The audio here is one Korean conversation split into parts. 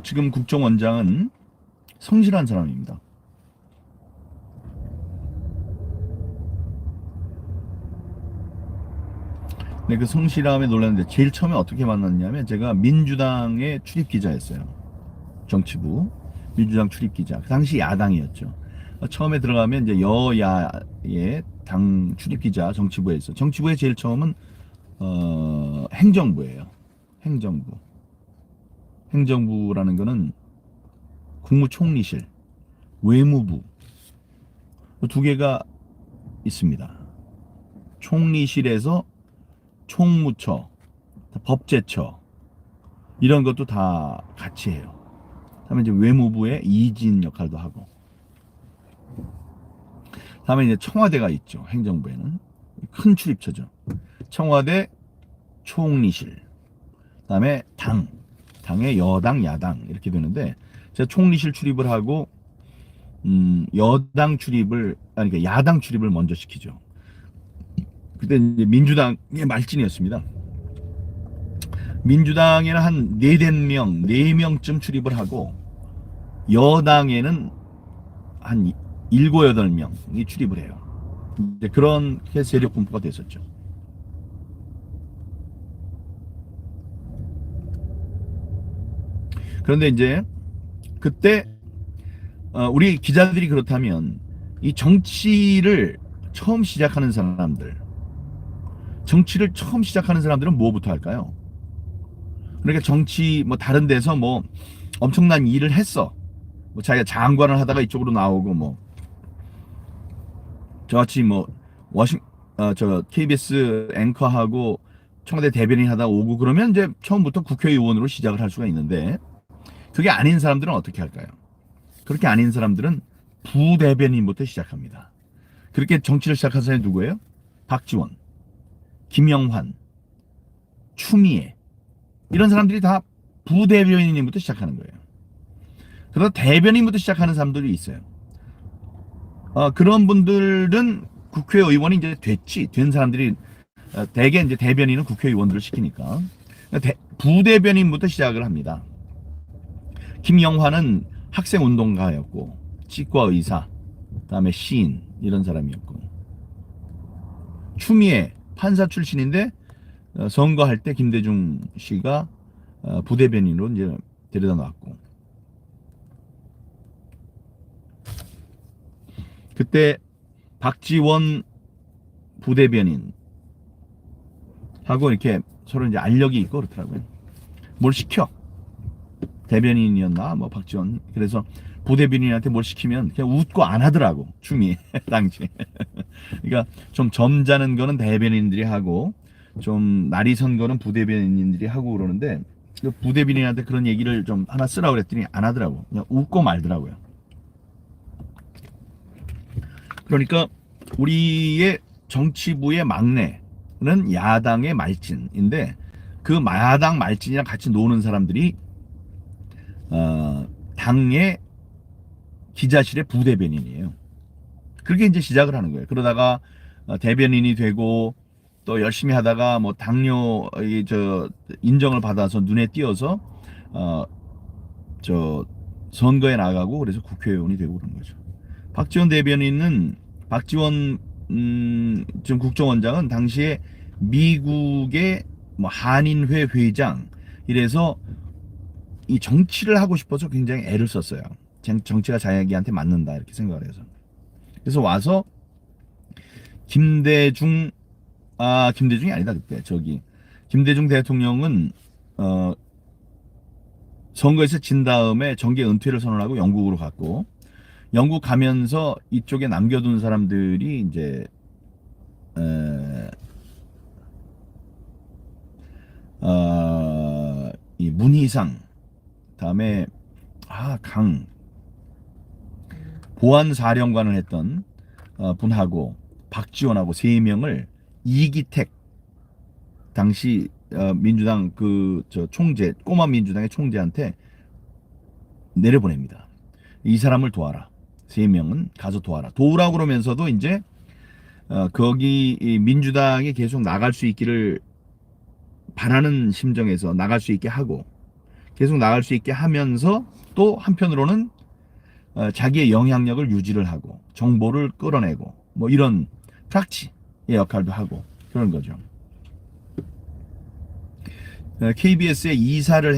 지금 국정원장은 성실한 사람입니다. 근데 그 성실함에 놀랐는데 제일 처음에 어떻게 만났냐면 제가 민주당의 출입 기자였어요. 정치부 민주당 출입 기자. 그 당시 야당이었죠. 처음에 들어가면 이제 여야의 당 출입 기자 정치부에서 정치부의 제일 처음은 행정부예요. 행정부. 행정부라는 거는 국무총리실, 외무부 두 개가 있습니다. 총리실에서 총무처, 법제처 이런 것도 다 같이 해요. 다음에 이제 외무부의 이진 역할도 하고. 다음에 이제 청와대가 있죠. 행정부에는 큰 출입처죠. 청와대 총리실. 그다음에 당의 여당, 야당 이렇게 되는데 제가 총리실 출입을 하고 여당 출입을 아니 그러니까 야당 출입을 먼저 시키죠. 그때 이제 민주당의 말진이었습니다. 민주당에는 한 4명쯤 출입을 하고 여당에는 한 7, 8명이 출입을 해요. 이제 그렇게 세력 분포가 됐었죠. 그런데 이제 그때 우리 기자들이 그렇다면 이 정치를 처음 시작하는 사람들은 뭐부터 할까요? 그러니까 정치 뭐 다른 데서 뭐 엄청난 일을 했어. 뭐 자기가 장관을 하다가 이쪽으로 나오고 뭐 저같이 뭐 저 KBS 앵커하고 청와대 대변인 하다 오고 그러면 이제 처음부터 국회의원으로 시작을 할 수가 있는데 그게 아닌 사람들은 어떻게 할까요? 그렇게 아닌 사람들은 부대변인부터 시작합니다. 그렇게 정치를 시작한 사람이 누구예요? 박지원, 김영환, 추미애 이런 사람들이 다 부대변인부터 시작하는 거예요. 그러다 대변인부터 시작하는 사람들이 있어요. 그런 분들은 국회의원이 이제 된 사람들이 대개 이제 대변인은 국회의원들을 시키니까 부대변인부터 시작을 합니다. 김영환은 학생운동가였고 치과 의사, 그다음에 시인 이런 사람이었고 추미애 판사 출신인데 선거할 때 김대중 씨가 부대변인으로 이제 데려다 놨고 그때 박지원 부대변인 하고 이렇게 서로 이제 알력이 있고 그렇더라고요. 뭘 시켜 대변인이었나 뭐 박지원 그래서 부대변인한테 뭘 시키면 그냥 웃고 안 하더라고 추미 당시. 그러니까 좀 점잖은 거는 대변인들이 하고 좀 날이 선 거는 부대변인들이 하고 그러는데 그 부대변인한테 그런 얘기를 좀 하나 쓰라고 그랬더니 안 하더라고. 그냥 웃고 말더라고요. 그러니까 우리의 정치부의 막내는 야당의 말진인데 그 야당 말진이랑 같이 노는 사람들이 당의 기자실의 부대변인이에요. 그렇게 이제 시작을 하는 거예요. 그러다가 대변인이 되고 또 열심히 하다가 뭐 당뇨 인정을 받아서 눈에 띄어서 저 선거에 나가고 그래서 국회의원이 되고 그런 거죠. 박지원 지금 국정원장은 당시에 미국의 뭐 한인회 회장 이래서 이 정치를 하고 싶어서 굉장히 애를 썼어요. 정치가 자기한테 맞는다 이렇게 생각을 해서. 그래서 와서 김대중이 아니다 그때 김대중 대통령은 선거에서 진 다음에 정계 은퇴를 선언하고 영국으로 갔고 영국 가면서 이쪽에 남겨둔 사람들이 이제 이 문희상 다음에 강 보안사령관을 했던 분하고 박지원하고 3명을 이기택 당시 민주당 총재 꼬마 민주당의 총재한테 내려보냅니다. 이 사람을 도와라. 3명은 가서 도우라고 그러면서도 이제 거기 민주당이 계속 나갈 수 있기를 바라는 심정에서 나갈 수 있게 하고 계속 나갈 수 있게 하면서 또 한편으로는 자기의 영향력을 유지를 하고 정보를 끌어내고 뭐 이런 프락치의 역할도 하고 그런 거죠. KBS에 이사를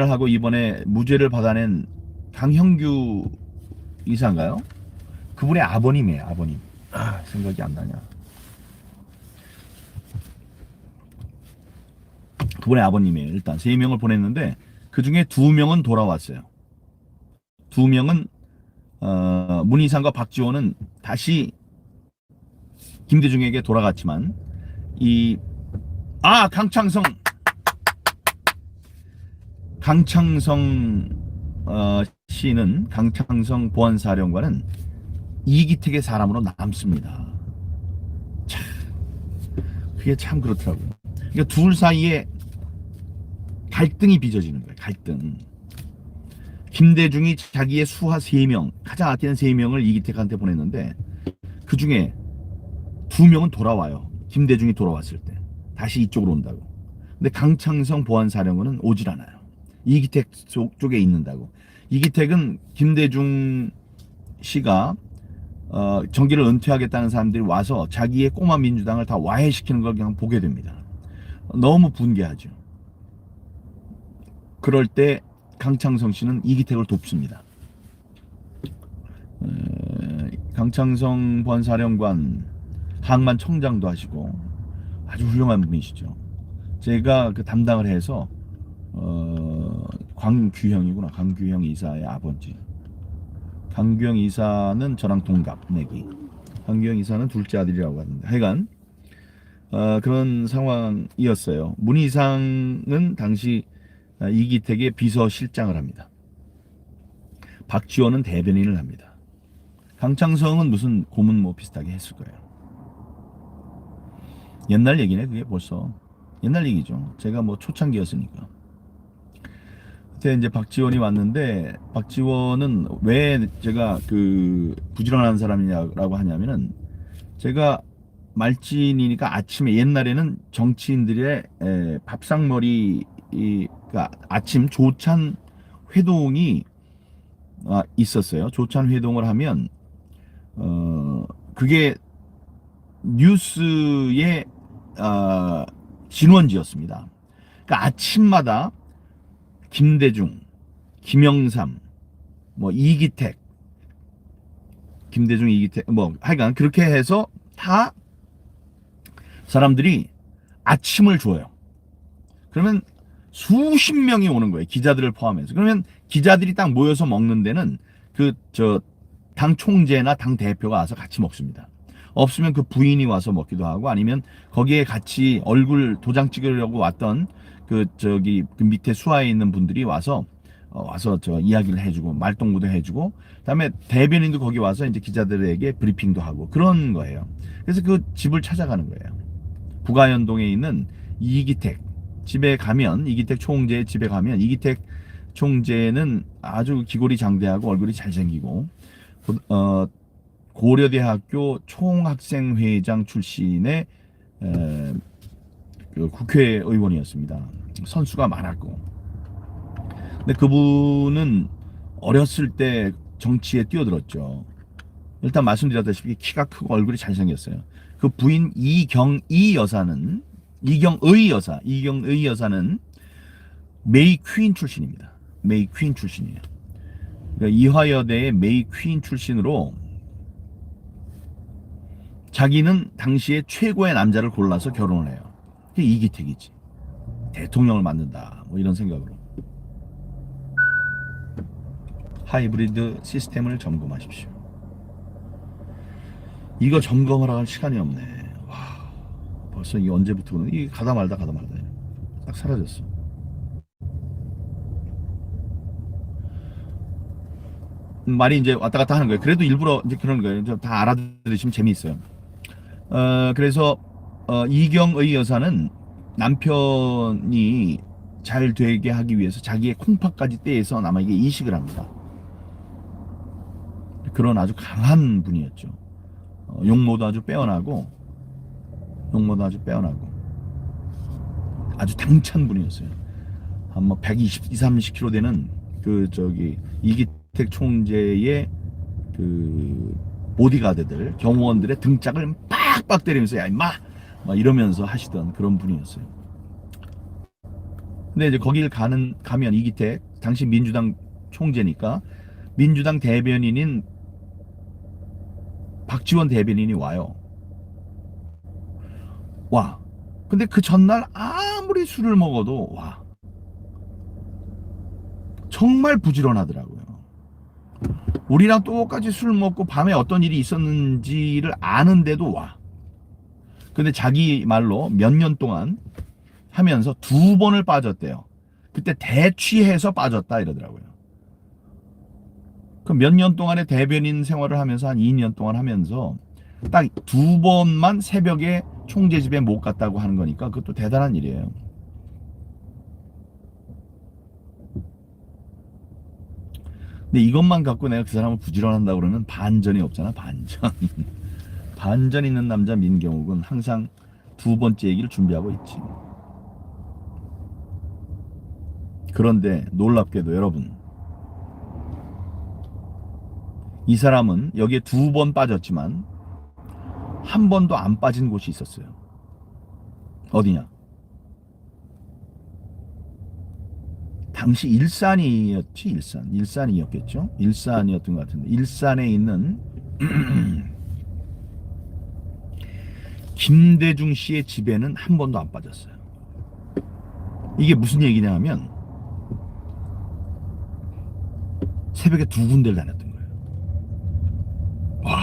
하고 이번에 무죄를 받아낸 강형규 이사인가요? 그분의 아버님이에요. 아버님. 생각이 안 나냐. 그분의 아버님이에요. 일단 3명을 보냈는데 그 중에 2명은 돌아왔어요. 2명은 문희상과 박지원은 다시 김대중에게 돌아갔지만 강창성 씨는 강창성 보안사령관은 이기택의 사람으로 남습니다. 참, 그게 참 그렇더라고요. 그러니까 둘 사이에 갈등이 빚어지는 거예요. 갈등. 김대중이 자기의 수하 3명, 가장 아끼는 3명을 이기택한테 보냈는데 그 중에 2명은 돌아와요. 김대중이 돌아왔을 때. 다시 이쪽으로 온다고. 근데 강창성 보안사령관은 오질 않아요. 이기택 쪽에 있는다고. 이기택은 김대중 씨가 정기를 은퇴하겠다는 사람들이 와서 자기의 꼬마 민주당을 다 와해시키는 걸 그냥 보게 됩니다. 너무 분개하죠. 그럴 때 강창성 씨는 이기택을 돕습니다. 강창성 보안사령관 항만 청장도 하시고 아주 훌륭한 분이시죠. 제가 그 담당을 해서 광규형이구나. 광규형 이사의 아버지. 강규형 이사는 저랑 동갑 내기. 강규형 이사는 둘째 아들이라고 하는데 하여간 그런 상황이었어요. 문희상은 당시 이기택의 비서실장을 합니다. 박지원은 대변인을 합니다. 강창성은 무슨 고문 뭐 비슷하게 했을 거예요. 옛날 얘기네. 그게 벌써 옛날 얘기죠. 제가 뭐 초창기였으니까. 그때 이제 박지원이 왔는데 박지원은 왜 제가 그 부지런한 사람이냐라고 하냐면은 제가 말진이니까 아침에 옛날에는 정치인들의 밥상머리가 아침 조찬 회동이 있었어요. 조찬 회동을 하면 그게 뉴스의 진원지였습니다. 그러니까 아침마다 김대중, 김영삼, 뭐 이기택, 김대중, 이기택, 뭐 하여간 그렇게 해서 다 사람들이 아침을 줘요. 그러면 수십 명이 오는 거예요. 기자들을 포함해서. 그러면 기자들이 딱 모여서 먹는 데는 당 총재나 당 대표가 와서 같이 먹습니다. 없으면 그 부인이 와서 먹기도 하고 아니면 거기에 같이 얼굴 도장 찍으려고 왔던 그 밑에 수하에 있는 분들이 와서 이야기를 해주고 말동무도 해주고 그다음에 대변인도 거기 와서 이제 기자들에게 브리핑도 하고 그런 거예요. 그래서 그 집을 찾아가는 거예요. 부가연동에 있는 이기택 집에 가면 이기택 총재의 집에 가면 이기택 총재는 아주 기골이 장대하고 얼굴이 잘생기고 고려대학교 총학생회장 출신의 그 국회의원이었습니다. 선수가 많았고. 근데 그분은 어렸을 때 정치에 뛰어들었죠. 일단 말씀드렸다시피 키가 크고 얼굴이 잘생겼어요. 그 부인 이경의 여사는 메이 퀸 출신입니다. 메이 퀸 출신이에요. 그러니까 이화여대의 메이 퀸 출신으로 자기는 당시에 최고의 남자를 골라서 결혼을 해요. 그게 이기택이지. 대통령을 만든다. 뭐 이런 생각으로. 하이브리드 시스템을 점검하십시오. 이거 점검하러 갈 시간이 없네. 와, 벌써 이게 언제부터 이게 가다 말다 딱 사라졌어. 말이 이제 왔다 갔다 하는 거예요. 그래도 일부러 이제 그런 거예요. 다 알아들으시면 재미있어요. 그래서 이경의 여사는 남편이 잘 되게 하기 위해서 자기의 콩팥까지 떼서 남에게 이식을 합니다. 그런 아주 강한 분이었죠. 용모도 아주 빼어나고 아주 당찬 분이었어요. 뭐 120, 30kg 되는 그 저기 이기택 총재의 그 보디가드들, 경호원들의 등짝을 빡빡 때리면서 야 임마 막 이러면서 하시던 그런 분이었어요. 근데 이제 거길 가면 이기택 당시 민주당 총재니까 민주당 대변인인 박지원 대변인이 와요. 와. 근데 그 전날 아무리 술을 먹어도 와. 정말 부지런하더라고요. 우리랑 똑같이 술 먹고 밤에 어떤 일이 있었는지를 아는데도 와. 근데 자기 말로 몇 년 동안 하면서 2번을 빠졌대요. 그때 대취해서 빠졌다 이러더라고요. 그 몇 년 동안의 대변인 생활을 하면서 한 2년 동안 하면서 딱 2번만 새벽에 총재 집에 못 갔다고 하는 거니까 그것도 대단한 일이에요. 근데 이것만 갖고 내가 그 사람을 부지런한다고 그러면 반전이 없잖아, 반전. 반전 있는 남자 민경욱은 항상 2번째 얘기를 준비하고 있지. 그런데 놀랍게도 여러분, 이 사람은 여기에 2번 빠졌지만 한 번도 안 빠진 곳이 있었어요. 어디냐? 당시 일산이었지, 일산이었겠죠? 일산이었던 것 같은데 일산에 있는 김대중 씨의 집에는 한 번도 안 빠졌어요. 이게 무슨 얘기냐 하면 새벽에 2군데를 다녔던 거예요. 와,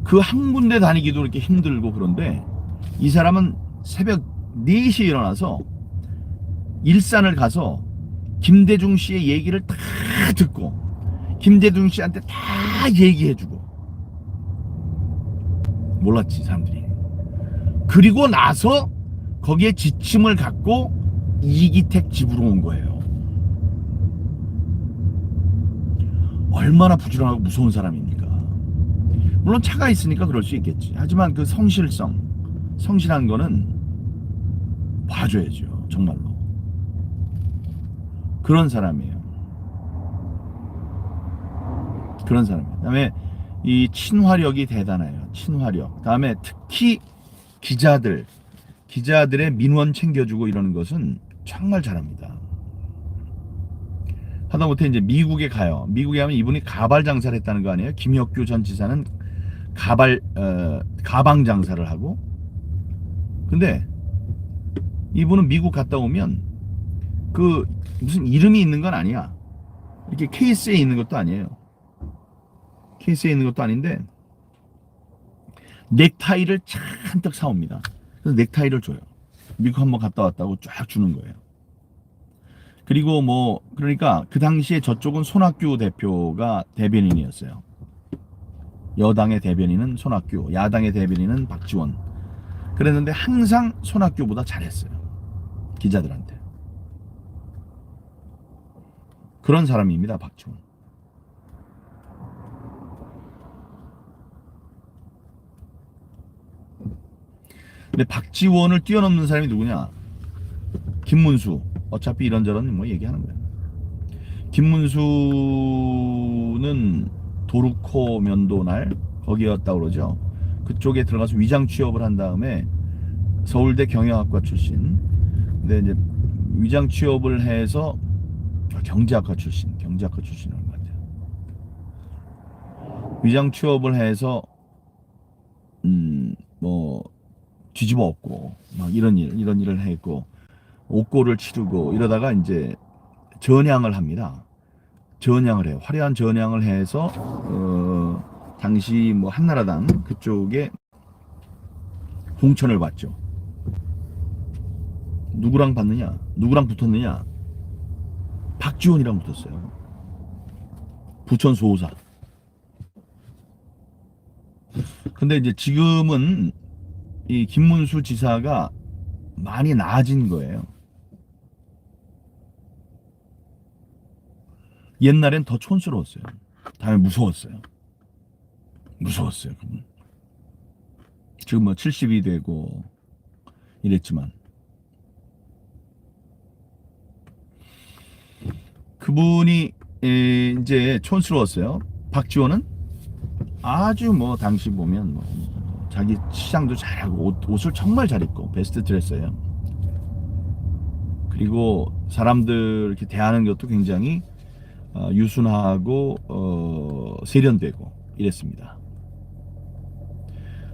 그 한 군데 다니기도 이렇게 힘들고 그런데 이 사람은 새벽 4시에 일어나서 일산을 가서 김대중 씨의 얘기를 다 듣고 김대중 씨한테 다 얘기해주고 몰랐지 사람들이. 그리고 나서 거기에 지침을 갖고 이기택 집으로 온 거예요. 얼마나 부지런하고 무서운 사람입니까? 물론 차가 있으니까 그럴 수 있겠지. 하지만 그 성실한 거는 봐줘야죠. 정말로. 그런 사람이에요. 그런 사람이에요. 그다음에 이 친화력이 대단해요. 친화력. 다음에 특히 기자들의 민원 챙겨주고 이러는 것은 정말 잘합니다. 하다못해 이제 미국에 가요. 미국에 가면 이분이 가발 장사를 했다는 거 아니에요? 김혁규 전 지사는 가방 장사를 하고. 근데 이분은 미국 갔다 오면 그 무슨 이름이 있는 건 아니야. 이렇게 케이스에 있는 것도 아니에요. 케이스에 있는 것도 아닌데 넥타이를 잔뜩 사옵니다. 그래서 넥타이를 줘요. 미국 한번 갔다 왔다고 쫙 주는 거예요. 그리고 뭐 그러니까 그 당시에 저쪽은 손학규 대표가 대변인이었어요. 여당의 대변인은 손학규, 야당의 대변인은 박지원. 그랬는데 항상 손학규보다 잘했어요. 기자들한테. 그런 사람입니다, 박지원. 근데 박지원을 뛰어넘는 사람이 누구냐? 김문수. 어차피 이런저런 뭐 얘기하는 거예요. 김문수는 도르코 면도날 거기였다 그러죠. 그쪽에 들어가서 위장 취업을 한 다음에 서울대 경영학과 출신. 근데 이제 위장 취업을 해서 경제학과 출신인 것 같아요. 위장 취업을 해서 뭐 뒤집어 엎고 막 이런 일을 했고 옥고를 치르고 이러다가 이제 전향을 합니다. 전향을 해요. 화려한 전향을 해서 당시 뭐 한나라당 그쪽에 공천을 받죠. 누구랑 받느냐? 누구랑 붙었느냐? 박지원이랑 붙었어요. 부천 소호사. 근데 이제 지금은 이 김문수 지사가 많이 나아진 거예요. 옛날엔 더 촌스러웠어요. 다음에 무서웠어요. 그분. 지금 뭐 70이 되고 이랬지만 그분이 이제 촌스러웠어요. 박지원은 아주 뭐 당시 보면 뭐 자기 시장도 잘하고 옷을 정말 잘 입고 베스트 드레서예요. 그리고 사람들 이렇게 대하는 것도 굉장히 유순하고 세련되고 이랬습니다.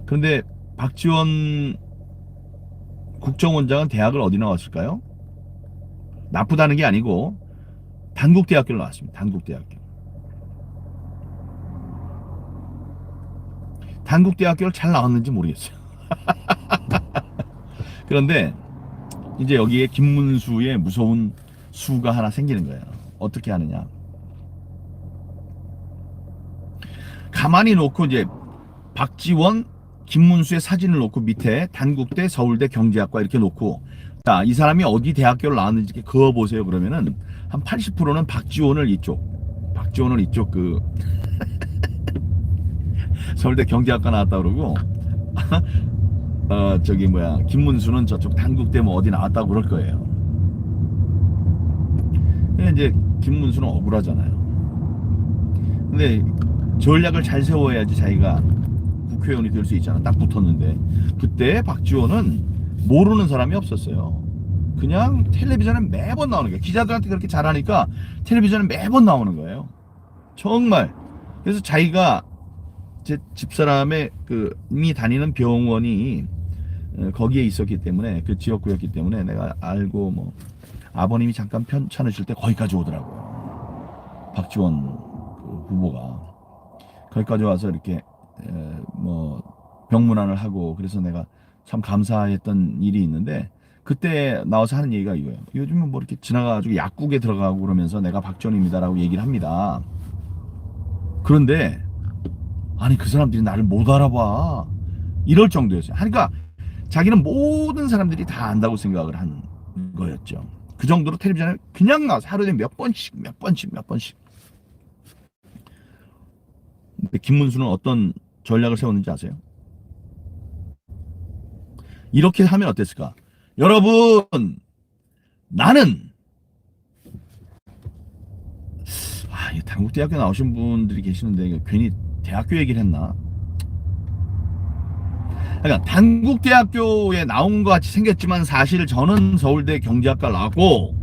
그런데 박지원 국정원장은 대학을 어디 나왔을까요? 나쁘다는 게 아니고 단국대학교를 나왔습니다. 단국대학교. 단국대학교를 잘 나왔는지 모르겠어요. 그런데 이제 여기에 김문수의 무서운 수가 하나 생기는 거예요. 어떻게 하느냐. 가만히 놓고 이제 박지원, 김문수의 사진을 놓고 밑에 단국대, 서울대 경제학과 이렇게 놓고, 자, 이 사람이 어디 대학교를 나왔는지 이렇게 그어보세요. 그러면은 한 80%는 박지원을 이쪽 그 서울대 경제학과 나왔다 그러고 저기 뭐야 김문수는 저쪽 단국대 뭐 어디 나왔다고 그럴 거예요. 근데 이제 김문수는 억울하잖아요. 근데 전략을 잘 세워야지 자기가 국회의원이 될 수 있잖아. 딱 붙었는데 그때 박지원은 모르는 사람이 없었어요. 그냥 텔레비전에 매번 나오는 거예요. 기자들한테 그렇게 잘하니까 텔레비전에 매번 나오는 거예요. 정말. 그래서 자기가 제 집사람의 미 다니는 병원이 거기에 있었기 때문에 그 지역구였기 때문에 내가 알고 뭐 아버님이 잠깐 편찮으실 때 거기까지 오더라고요. 박지원 후보가 거기까지 와서 이렇게 뭐 병문안을 하고 그래서 내가 참 감사했던 일이 있는데 그때 나와서 하는 얘기가 이거예요. 요즘은 뭐 이렇게 지나가가지고 약국에 들어가고 그러면서 내가 박지원입니다라고 얘기를 합니다. 그런데 아니 그 사람들이 나를 못 알아봐 이럴 정도였어요. 그러니까 자기는 모든 사람들이 다 안다고 생각을 한 거였죠. 그 정도로 텔레비전에 그냥 나와서 하루에 몇 번씩. 근데 김문수는 어떤 전략을 세웠는지 아세요? 이렇게 하면 어땠을까? 여러분, 나는 이 단국대학교 나오신 분들이 계시는데 괜히 대학교 얘기를 했나? 그러니까 단국대학교에 나온 것 같이 생겼지만 사실 저는 서울대 경제학과 나왔고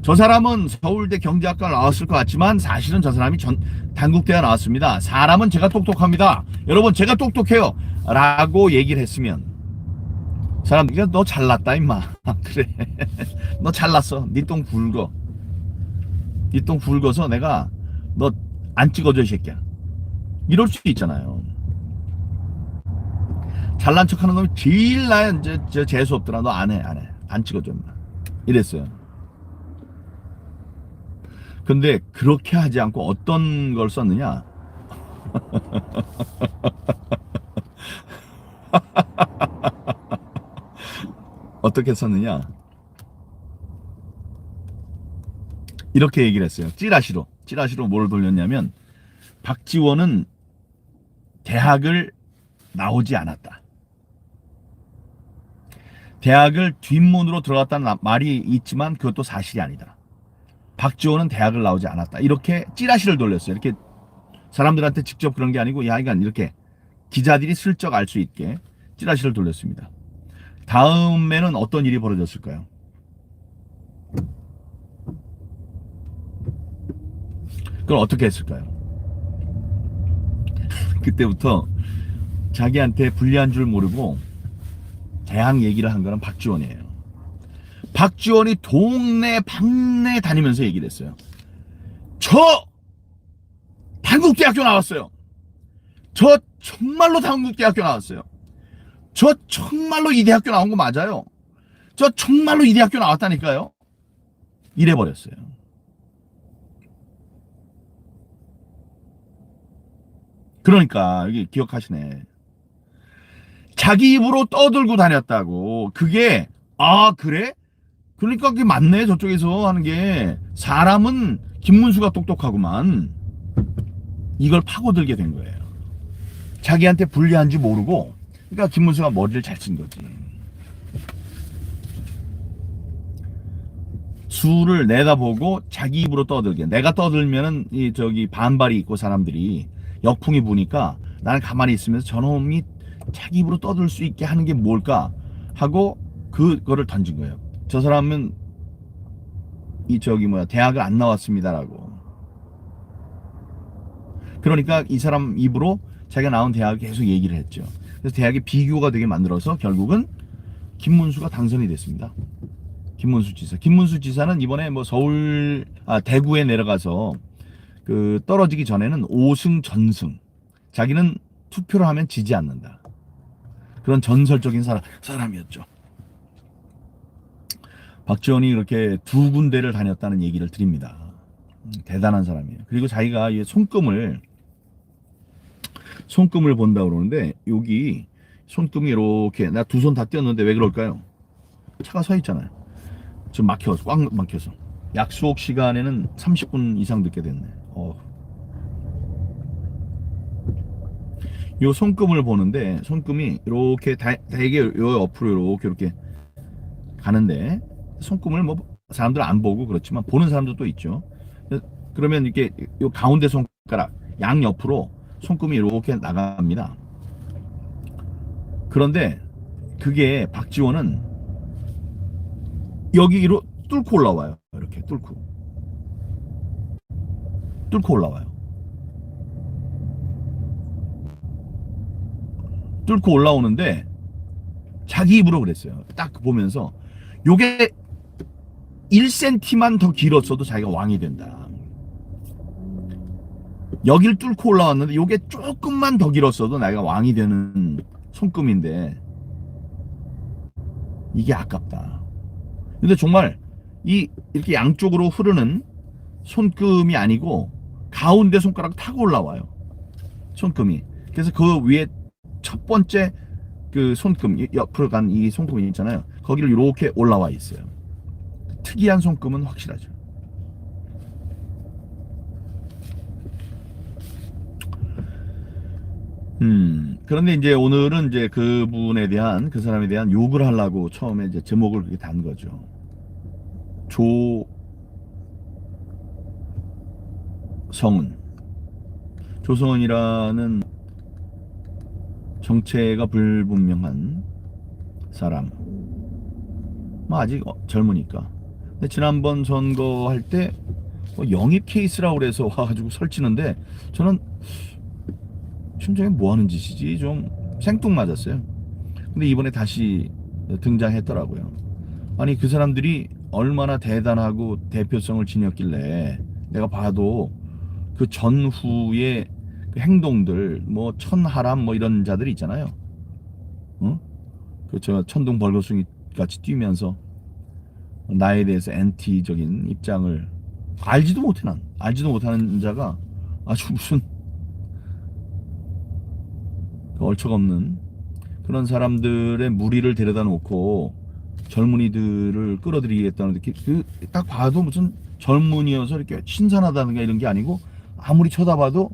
저 사람은 서울대 경제학과 나왔을 것 같지만 사실은 저 사람이 단국대가 나왔습니다. 사람은 제가 똑똑합니다. 여러분 제가 똑똑해요. 라고 얘기를 했으면 사람들이 너 잘났다 임마. 그래 너 잘났어. 네 똥 굵어. 네 똥 굵어서 내가 너 안 찍어줘 이 새끼야. 이럴 수 있잖아요. 잘난 척하는 놈이 제일 나야 이제 재수 없더라. 너 안 해. 안 찍어줘 임마. 이랬어요. 근데 그렇게 하지 않고 어떤 걸 썼느냐? 어떻게 썼느냐? 이렇게 얘기를 했어요. 찌라시로 뭘 돌렸냐면 박지원은 대학을 나오지 않았다. 대학을 뒷문으로 들어갔다는 말이 있지만 그것도 사실이 아니다. 박지원은 대학을 나오지 않았다. 이렇게 찌라시를 돌렸어요. 이렇게 사람들한테 직접 그런 게 아니고 그러니까 이렇게 기자들이 슬쩍 알 수 있게 찌라시를 돌렸습니다. 다음에는 어떤 일이 벌어졌을까요? 그걸 어떻게 했을까요? 그때부터 자기한테 불리한 줄 모르고 대학 얘기를 한 거는 박지원이에요. 박지원이 동네 방네 다니면서 얘기를 했어요. 저 단국대학교 나왔어요. 저 정말로 단국대학교 나왔어요. 저 정말로 이 대학교 나온 거 맞아요. 저 정말로 이 대학교 나왔다니까요. 이래버렸어요. 그러니까 여기 기억하시네. 자기 입으로 떠들고 다녔다고. 그게 그래? 그러니까 그게 맞네. 저쪽에서 하는 게 사람은 김문수가 똑똑하구만. 이걸 파고들게 된 거예요. 자기한테 불리한지 모르고 그러니까 김문수가 머리를 잘 쓴 거지. 수를 내다보고 자기 입으로 떠들게. 내가 떠들면은 이 저기 반발이 있고 사람들이 역풍이 부니까 나는 가만히 있으면서 저놈이 자기 입으로 떠들 수 있게 하는 게 뭘까 하고 그거를 던진 거예요. 저 사람은 이 저기 뭐야 대학을 안 나왔습니다라고. 그러니까 이 사람 입으로 자기가 나온 대학을 계속 얘기를 했죠. 그래서 대학의 비교가 되게 만들어서 결국은 김문수가 당선이 됐습니다. 김문수 지사. 김문수 지사는 이번에 뭐 대구에 내려가서 그 떨어지기 전에는 5승 전승. 자기는 투표를 하면 지지 않는다. 그런 전설적인 사람이었죠. 박지원이 이렇게 두 군데를 다녔다는 얘기를 드립니다. 대단한 사람이에요. 그리고 자기가 이 손금을 본다 그러는데 여기 손금이 이렇게 나 두 손 다 떼었는데 왜 그럴까요? 차가 서 있잖아요. 지금 꽉 막혀서 약속 시간에는 30분 이상 늦게 됐네. 요 손금을 보는데 손금이 이렇게 되게 요 옆으로 이렇게 가는데 손금을 뭐 사람들 안 보고 그렇지만 보는 사람도 또 있죠. 그러면 이렇게 요 가운데 손가락 양 옆으로 손금이 이렇게 나갑니다. 그런데 그게 박지원은 여기로 뚫고 올라와요. 이렇게 뚫고 올라와요. 뚫고 올라오는데 자기 입으로 그랬어요. 딱 보면서 요게 1cm만 더 길었어도 자기가 왕이 된다. 여길 뚫고 올라왔는데 요게 조금만 더 길었어도 내가 왕이 되는 손금인데 이게 아깝다. 근데 정말 이렇게 양쪽으로 흐르는 손금이 아니고 가운데 손가락 타고 올라와요. 손금이. 그래서 그 위에 첫 번째 그 손금 옆으로 간 이 손금이 있잖아요. 거기를 이렇게 올라와 있어요. 특이한 손금은 확실하죠. 그런데 이제 오늘은 이제 그 사람에 대한 욕을 하려고 처음에 이제 제목을 그렇게 단 거죠. 조성은이라는 정체가 불분명한 사람. 뭐 아직 젊으니까. 근데 지난번 선거할 때 영입 케이스라고 그래서 와가지고 설치는데 저는 심정이 뭐 하는 짓이지 좀 생뚱맞았어요. 근데 이번에 다시 등장했더라고요. 아니 그 사람들이 얼마나 대단하고 대표성을 지녔길래 내가 봐도 그 전후의 그 행동들 뭐 천하람 뭐 이런 자들이 있잖아요. 그저 천둥 벌거숭이 같이 뛰면서 나에 대해서 엔티적인 입장을 알지도 못하는 자가 아주 무슨 얼척없는 그런 사람들의 무리를 데려다 놓고 젊은이들을 끌어들이겠다는 딱 봐도 무슨 젊은이여서 이렇게 신선하다든가 이런 게 아니고 아무리 쳐다봐도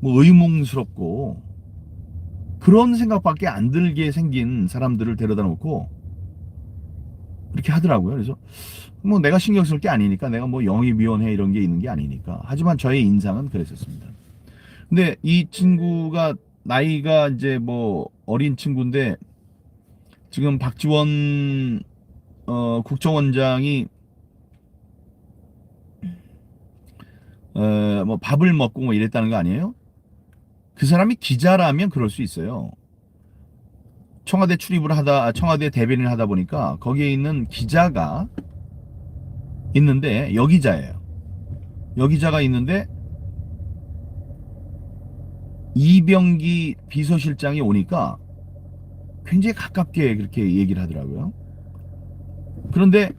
뭐 의문스럽고 그런 생각밖에 안 들게 생긴 사람들을 데려다 놓고 이렇게 하더라고요. 그래서 뭐 내가 신경 쓸 게 아니니까 내가 뭐 영입위원회 이런 게 있는 게 아니니까 하지만 저의 인상은 그랬었습니다. 근데 이 친구가 나이가 이제 뭐 어린 친구인데 지금 박지원 국정원장이 뭐 밥을 먹고 뭐 이랬다는 거 아니에요? 그 사람이 기자라면 그럴 수 있어요. 청와대 청와대 대변인을 하다 보니까 거기에 있는 기자가 있는데 여기자예요. 여기자가 있는데 이병기 비서실장이 오니까 굉장히 가깝게 그렇게 얘기를 하더라고요. 그런데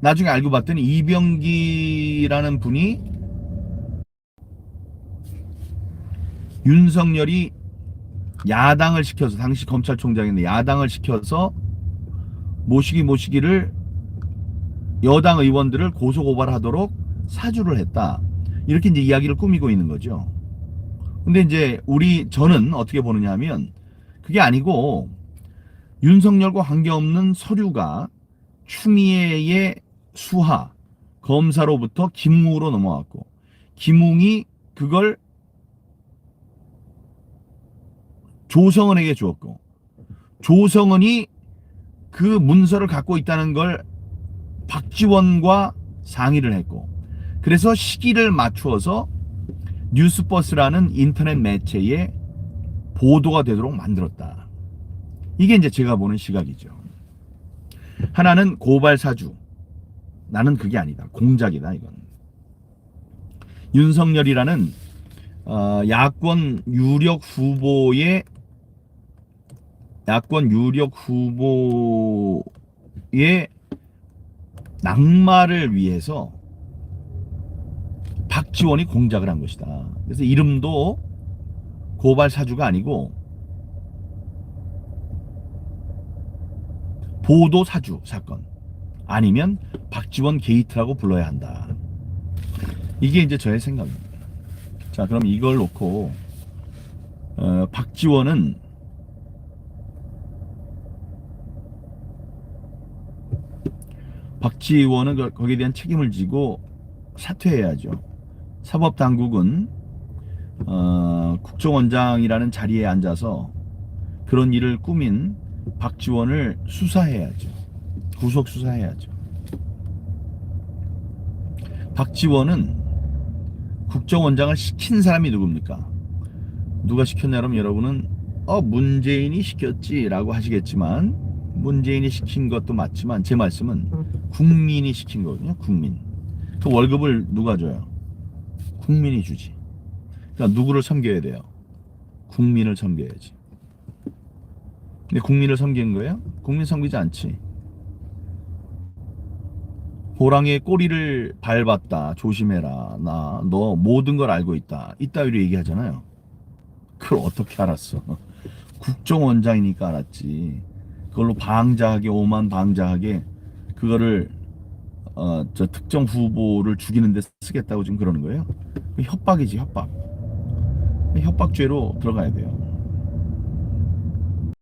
나중에 알고 봤더니 이병기라는 분이 윤석열이 야당을 시켜서 당시 검찰총장인데 야당을 시켜서 모시기를 여당 의원들을 고소고발하도록 사주를 했다. 이렇게 이제 이야기를 꾸미고 있는 거죠. 근데 이제 저는 어떻게 보느냐 하면 그게 아니고 윤석열과 관계없는 서류가 추미애의 수하 검사로부터 김웅으로 넘어왔고, 김웅이 그걸 조성은에게 주었고, 조성은이 그 문서를 갖고 있다는 걸 박지원과 상의를 했고, 그래서 시기를 맞추어서 뉴스버스라는 인터넷 매체에 보도가 되도록 만들었다. 이게 이제 제가 보는 시각이죠. 하나는 고발 사주. 나는 그게 아니다. 공작이다, 이건. 윤석열이라는 야권 유력 후보의 낙마를 위해서 박지원이 공작을 한 것이다. 그래서 이름도 고발 사주가 아니고 보도 사주 사건, 아니면 박지원 게이트라고 불러야 한다. 이게 이제 저의 생각입니다. 자, 그럼 이걸 놓고 박지원은 거기에 대한 책임을 지고 사퇴해야죠. 사법당국은 국정원장이라는 자리에 앉아서 그런 일을 꾸민 박지원을 수사해야죠. 구속 수사해야죠. 박지원은 국정원장을 시킨 사람이 누굽니까? 누가 시켰냐면 여러분은 문재인이 시켰지라고 하시겠지만, 문재인이 시킨 것도 맞지만 제 말씀은 국민이 시킨 거거든요. 국민. 그 월급을 누가 줘요? 국민이 주지. 그러니까 누구를 섬겨야 돼요? 국민을 섬겨야지. 근데 국민을 섬기는 거예요? 국민 섬기지 않지. 호랑이의 꼬리를 밟았다, 조심해라, 너 모든 걸 알고 있다, 이따위로 얘기하잖아요. 그걸 어떻게 알았어? 국정원장이니까 알았지. 그걸로 방자하게, 오만방자하게 그거를 저 특정 후보를 죽이는 데 쓰겠다고 지금 그러는 거예요. 협박이지, 협박. 협박죄로 들어가야 돼요.